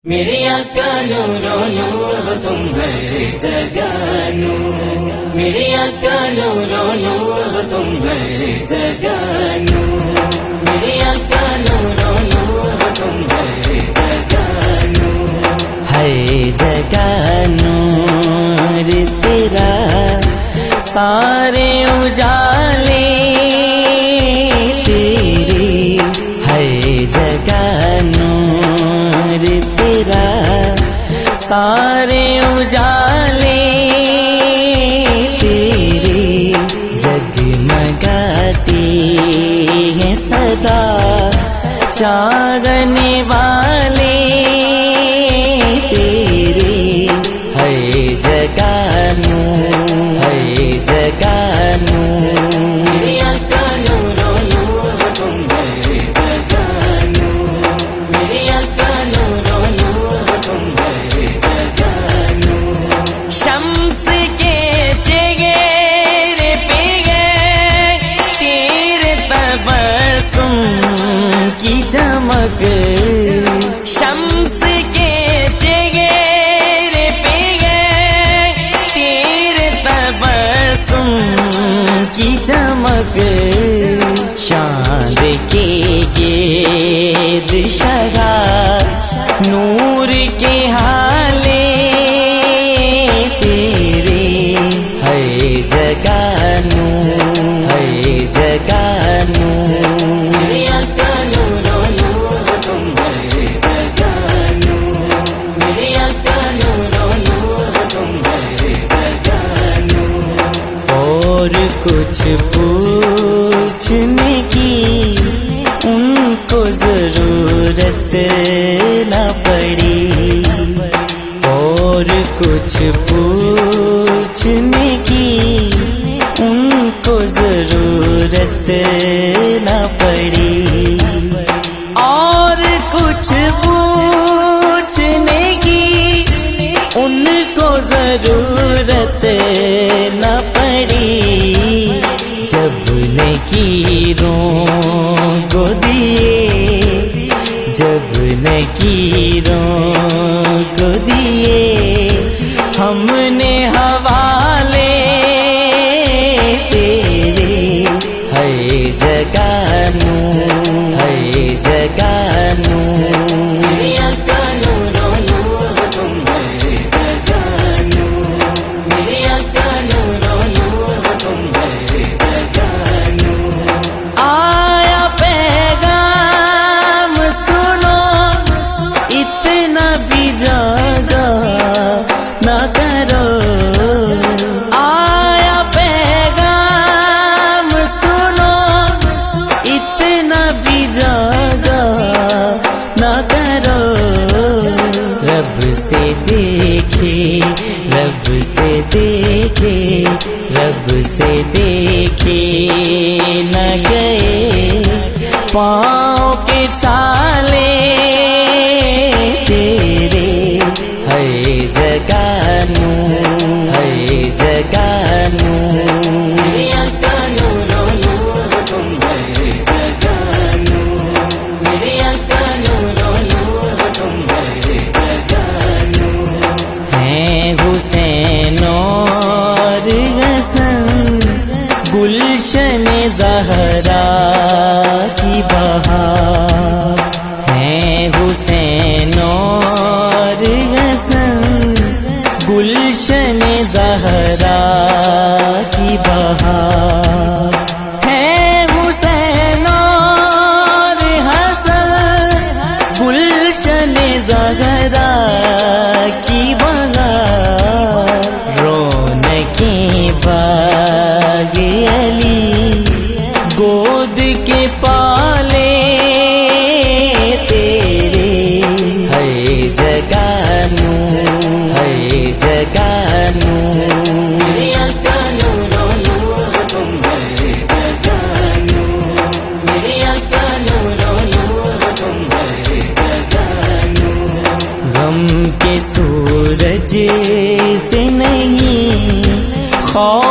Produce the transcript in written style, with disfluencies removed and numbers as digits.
میری آقا نورو نور تم ہر جگہ نور، میری آقا نورو نور تم ہر جگہ نور، میری آقا نورو نور تم ہر جگہ نور، ہر جگہ نور تیرا سارے اجالے تیری، ہر جگہ نور تیرا سارے اجالے تیرے، جگمگاتی ہیں صدا چاغنے والے تیرے، ہر جگہ نور، ہر جگہ نور، میری آقا نورو نور تم ہر جگہ نور، میری آقا نورو نور تم ہر جگہ نور، شمس کے چہرے پہ گئے تیرے تبسم کی چمک، شمس کے چہرے پہ گئے تیرے تبسم کی چمک، چاند کے گرد شگا نور کے حالے تیرے، ہر جگہ نور، ہر جگہ نور، میری آقا نورو نور تم ہر جگہ نور، میری آقا نورو نور تم ہر جگہ نور، اور کچھ پوچھنے کی ان کو ضرورت نہ پڑی، اور کچھ پوچھنے کی ان کو ضرورت نہ پڑی، اور کچھ پوچھنے کی ان کو ضرورت نہ پڑی، جب لکیروں کو دیے، جب لکیروں کو دیے ہم نے حوالے تیرے، ہر جگہ نور، ہر جگہ نور، میری آقا نورو نور تم ہر جگہ نور، میری آقا نورو نور تم ہر جگہ نور، آیا پیغام سنو اتنا بھی جگہ نہ کرو، آیا پیغام سنو اتنا بھی جگہ نہ کرو، رب سے دیکھے، رب سے دیکھے، رب سے دیکھے نہ گئے پاؤں کے چھالے تیرے، ہر جگہ نور، ہر جگہ نور، میری آقا نورو نور تم ہر جگہ نور، میری آقا نورو نور تم ہر جگہ نور، ہیں حسین اور حسن گلشن زہرا کی بہار، ہیں حسین اور حسن گلشن زہرا کی بہار، ہیں حسین اور حسن گلشن زہرا کی بہار، رونقیں باغ علی گود کے پالے تیرے، ہر جگہ نور، ہر جگہ نور، میری آقا نورو نور تم ہر جگہ نور، میری آقا نورو نور تم ہر جگہ نور، غم کے سورج سے نہیں خوف